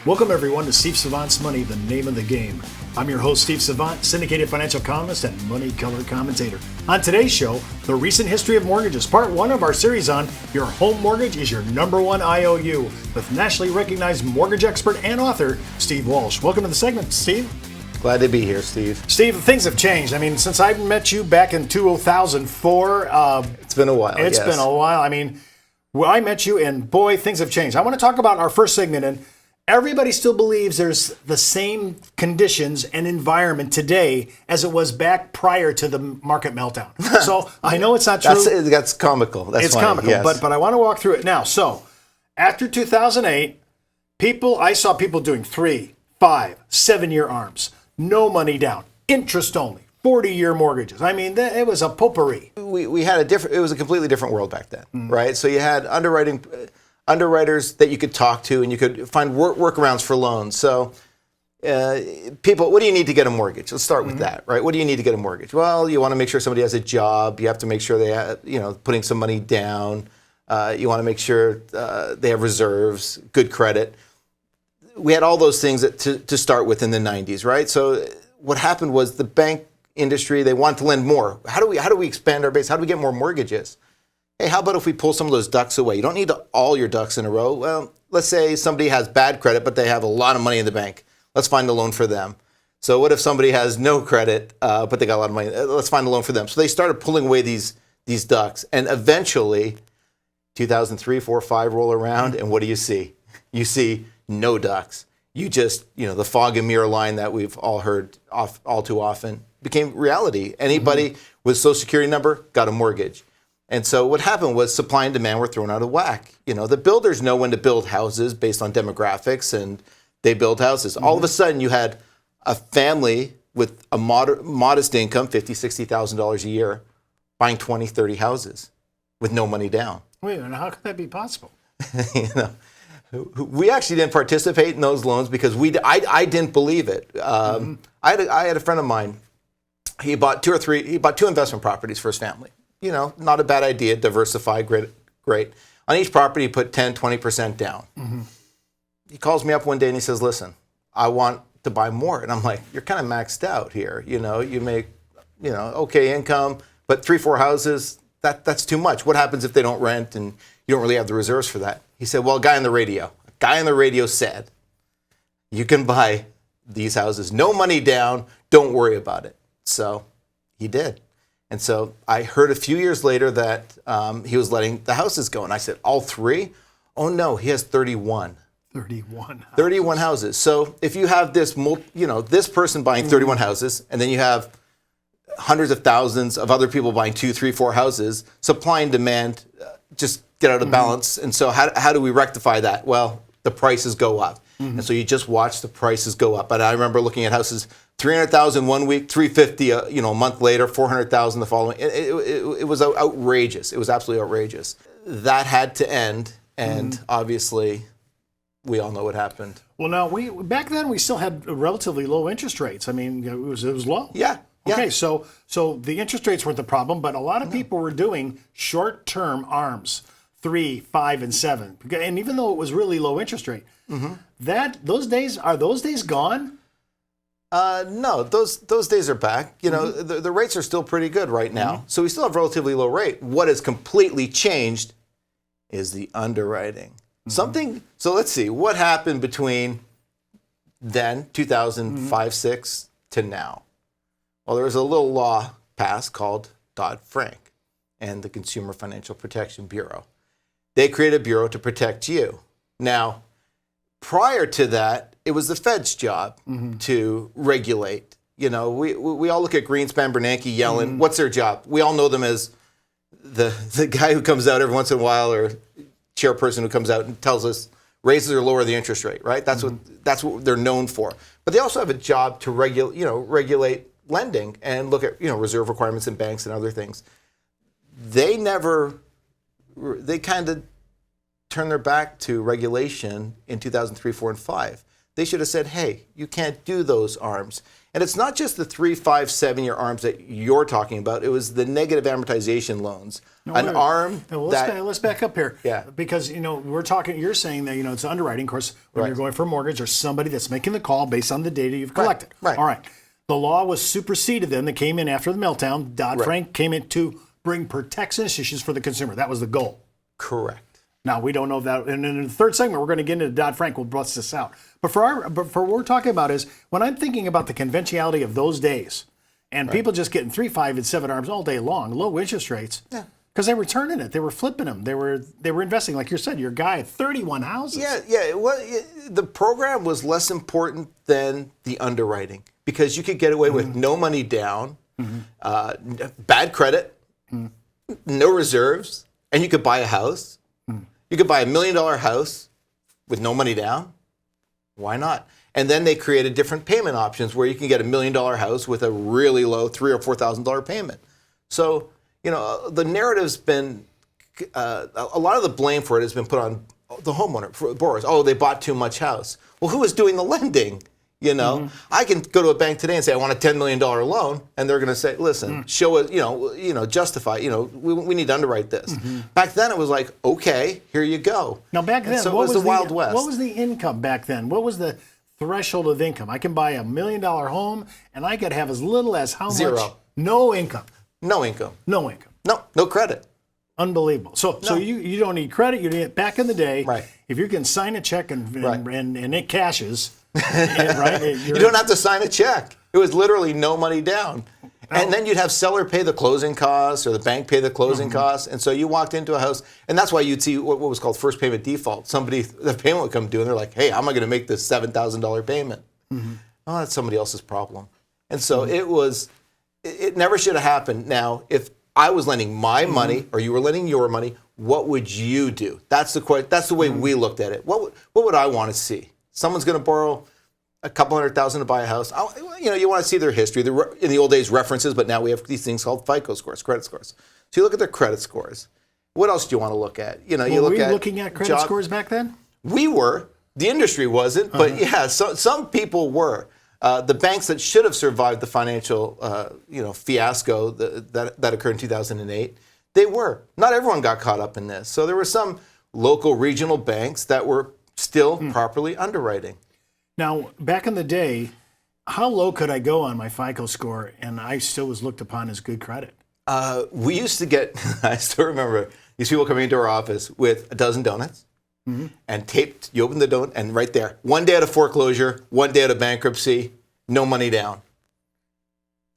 Welcome everyone to Steve Savant's Money, the name of the game. I'm your host, Steve Savant, syndicated financial columnist and money color commentator. On today's show, the recent history of mortgages, part one of our series on your home mortgage is your number one IOU, with nationally recognized mortgage expert and author, Steve Walsh. Welcome to the segment, Steve. Glad to be here, Steve. Steve, things have changed. I mean, since I met you back in 2004. It's been a while, It's been a while. I mean, I met you and boy, things have changed. I want to talk about our first segment, and everybody still believes there's the same conditions and environment today as it was back prior to the market meltdown. So I know it's not true. That's comical. It's funny, comical, yes. but I want to walk through it now. So after 2008, I saw people doing 3, 5, 7-year ARMs, no money down, interest only, 40-year mortgages. I mean, it was a potpourri. We had it was a completely different world back then, right? So you had underwriters that you could talk to, and you could find workarounds for loans. So people, what do you need to get a mortgage? Let's start with that, right? What do you need to get a mortgage? Well, you want to make sure somebody has a job. You have to make sure they have, putting some money down. You want to make sure they have reserves, good credit. We had all those things to start with in the 90s, right? So what happened was the bank industry, they wanted to lend more. How do we expand our base? How do we get more mortgages? Hey, how about if we pull some of those ducks away? You don't need all your ducks in a row. Well, let's say somebody has bad credit, but they have a lot of money in the bank. Let's find a loan for them. So what if somebody has no credit, but they got a lot of money? Let's find a loan for them. So they started pulling away these ducks. And eventually, 2003, 4, 5 roll around, and what do you see? You see no ducks. You just, the fog and mirror line that we've all heard all too often became reality. Anybody with a Social Security number got a mortgage. And so what happened was supply and demand were thrown out of whack. The builders know when to build houses based on demographics, and they build houses. All of a sudden, you had a family with a modest income, $50,000, $60,000 a year, buying 20, 30 houses with no money down. Wait a minute, how could that be possible? We actually didn't participate in those loans because I didn't believe it. I had a friend of mine. He bought two investment properties for his family. Not a bad idea, diversify, great. On each property, he put 10, 20% down. He calls me up one day and he says, listen, I want to buy more. And I'm like, you're kind of maxed out here. You make, okay income, but 3, 4 houses, that's too much. What happens if they don't rent and you don't really have the reserves for that? He said, well, a guy on the radio said, you can buy these houses, no money down, don't worry about it. So he did. And so I heard a few years later that he was letting the houses go. And I said, all 3? Oh, no, he has 31. 31 houses. So if you have this, this person buying 31 houses, and then you have hundreds of thousands of other people buying 2, 3, 4 houses, supply and demand just get out of balance. And so how do we rectify that? Well, the prices go up. And so you just watch the prices go up. And I remember looking at houses, 300,000 one week, 350, a month later, 400,000 the following. It was outrageous. It was absolutely outrageous. That had to end, and obviously, we all know what happened. Well, now back then we still had relatively low interest rates. I mean, it was low. Yeah. Okay, so the interest rates weren't the problem, but a lot of people were doing short-term ARMs, 3, 5, and 7. And even though it was really low interest rate, are those days gone? No, those days are back. The rates are still pretty good right now. So we still have relatively low rate. What has completely changed is the underwriting. So let's see, what happened between then, 2005, 6 to now? Well, there was a little law passed called Dodd-Frank and the Consumer Financial Protection Bureau. They created a bureau to protect you. Now, prior to that, it was the Fed's job to regulate. We all look at Greenspan, Bernanke, Yellen. What's their job? We all know them as the guy who comes out every once in a while, or chairperson who comes out and tells us raises or lower the interest rate, right? That's what they're known for. But they also have a job to regulate lending and look at reserve requirements in banks and other things. They kind of turned their back to regulation in 2003, 4, and 5. They should have said, hey, you can't do those ARMs. And it's not just the 3, 5, 7-year ARMs that you're talking about. It was the negative amortization loans. An ARM let's back up here. Yeah. Because, you're saying that, it's underwriting. Of course, when you're going for a mortgage or somebody that's making the call based on the data you've collected. Right. All right. The law was superseded then. That came in after the meltdown. Dodd-Frank came in to bring protectionist issues for the consumer. That was the goal. Correct. Now, we don't know that. And in the third segment, we're going to get into Dodd-Frank. We'll bust this out. But for what we're talking about is when I'm thinking about the conventionality of those days and people just getting 3, 5, and 7 ARMs all day long, low interest rates, because they were turning it. They were flipping them. They were investing, like you said, your guy had 31 houses. Yeah. The program was less important than the underwriting because you could get away with no money down, bad credit, no reserves, and you could buy a house. You could buy $1 million house with no money down. Why not? And then they created different payment options where you can get $1 million house with a really low $3,000 or $4,000 payment. So, the narrative's been, a lot of the blame for it has been put on the homeowner, for borrowers. Oh, they bought too much house. Well, who is doing the lending? I can go to a bank today and say, I want a $10 million loan. And they're going to say, listen, show it, justify, we need to underwrite this. Back then it was like, okay, here you go. Now back then, so it was the Wild West. What was the income back then? What was the threshold of income? I can buy $1 million home and I could have as little as how much? Zero. No income. No income. No income. No credit. Unbelievable. So you don't need credit. You need, back in the day, right. If you can sign a check and it cashes, right? You don't have to sign a check. It was literally no money down. And then you'd have seller pay the closing costs or the bank pay the closing costs. And so you walked into a house, and that's why you'd see what was called first payment default. The payment would come due, and they're like, hey, how am I going to make this $7,000 payment? Oh, that's somebody else's problem. And so it never should have happened. Now, if I was lending my money or you were lending your money, what would you do? That's the way we looked at it. What would I want to see? Someone's going to borrow a couple $100,000 to buy a house. You want to see their history. In the old days, references, but now we have these things called FICO scores, credit scores. So you look at their credit scores. What else do you want to look at? Were we looking at credit scores back then? We were. The industry wasn't, but some people were. The banks that should have survived the financial, fiasco that occurred in 2008, they were. Not everyone got caught up in this. So there were some local regional banks that were still properly underwriting. Now, back in the day, how low could I go on my FICO score and I still was looked upon as good credit? We used to get, I still remember, these people coming into our office with a dozen donuts and taped, you open the donut and right there, 1 day out of foreclosure, 1 day out of bankruptcy, no money down.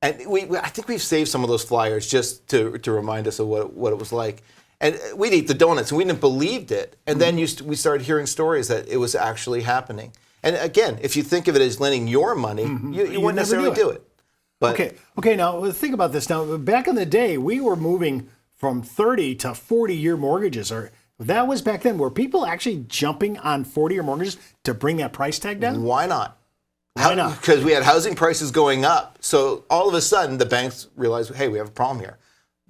And I think we've saved some of those flyers just to remind us of what it was like. And we'd eat the donuts, and we didn't believe it. And then we started hearing stories that it was actually happening. And again, if you think of it as lending your money, you wouldn't necessarily do it. But okay. Now think about this. Now, back in the day, we were moving from 30 to 40-year mortgages. Or that was back then. Were people actually jumping on 40-year mortgages to bring that price tag down? Why not? Why not? Because we had housing prices going up. So all of a sudden, the banks realized, hey, we have a problem here.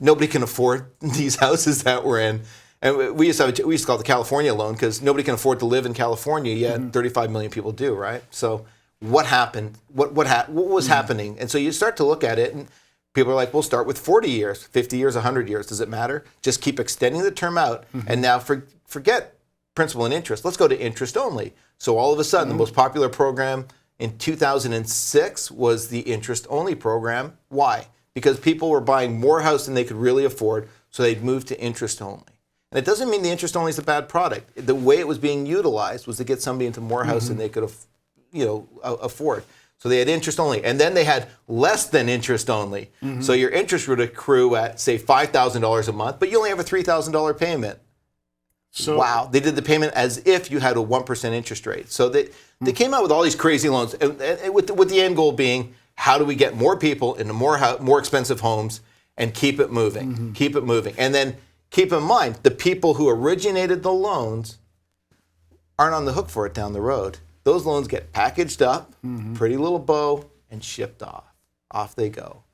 Nobody can afford these houses that we're in. And we used to call it the California loan because nobody can afford to live in California, yet 35 million people do, right? So what happened? What was happening? And so you start to look at it, and people are like, we'll start with 40 years, 50 years, 100 years. Does it matter? Just keep extending the term out. And now forget principal and interest. Let's go to interest only. So all of a sudden, the most popular program in 2006 was the interest only program. Why? Because people were buying more house than they could really afford, so they'd move to interest only. And it doesn't mean the interest only is a bad product. The way it was being utilized was to get somebody into more house than they could afford. So they had interest only. And then they had less than interest only. So your interest would accrue at, say, $5,000 a month, but you only have a $3,000 payment. So wow. They did the payment as if you had a 1% interest rate. So they came out with all these crazy loans, and with the end goal being, how do we get more people into more expensive homes and keep it moving, keep it moving. And then keep in mind, the people who originated the loans aren't on the hook for it down the road. Those loans get packaged up, pretty little bow, and shipped off. Off they go.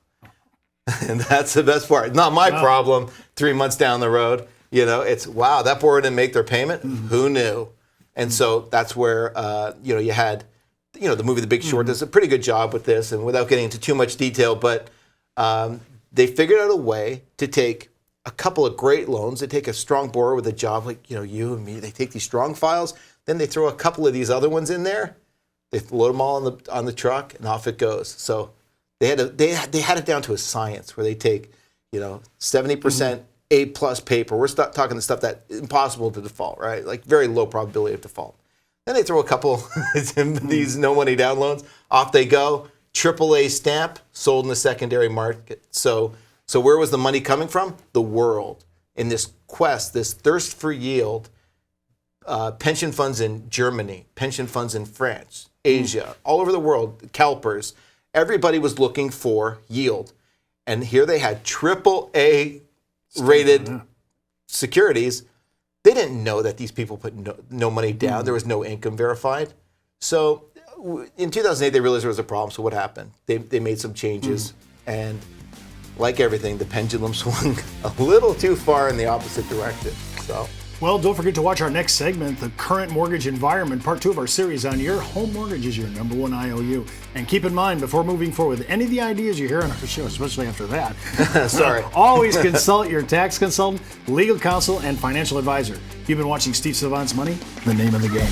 And that's the best part. Not my problem 3 months down the road. It's, wow, that borrower didn't make their payment? Who knew? And so that's where, you had the movie The Big Short does a pretty good job with this, and without getting into too much detail, but they figured out a way to take a couple of great loans. They take a strong borrower with a job like you and me. They take these strong files, then they throw a couple of these other ones in there. They load them all on the truck, and off it goes. So they had it down to a science where they take 70% A+ paper. We're talking the stuff that's impossible to default, right? Like very low probability of default. Then they throw a couple these no money down loans. Off they go. AAA stamp, sold in the secondary market. So where was the money coming from? The world. In this quest, this thirst for yield, pension funds in Germany, pension funds in France, Asia, all over the world, CalPERS, everybody was looking for yield. And here they had AAA rated securities. They didn't know that these people put no money down. There was no income verified. So in 2008, they realized there was a problem. So what happened? They made some changes. And like everything, the pendulum swung a little too far in the opposite direction. So. Well, don't forget to watch our next segment, The Current Mortgage Environment, part 2 of our series on your home mortgage is your #1 IOU. And keep in mind, before moving forward with any of the ideas you hear on our show, especially after that, always consult your tax consultant, legal counsel, and financial advisor. You've been watching Steve Savant's Money, the name of the game.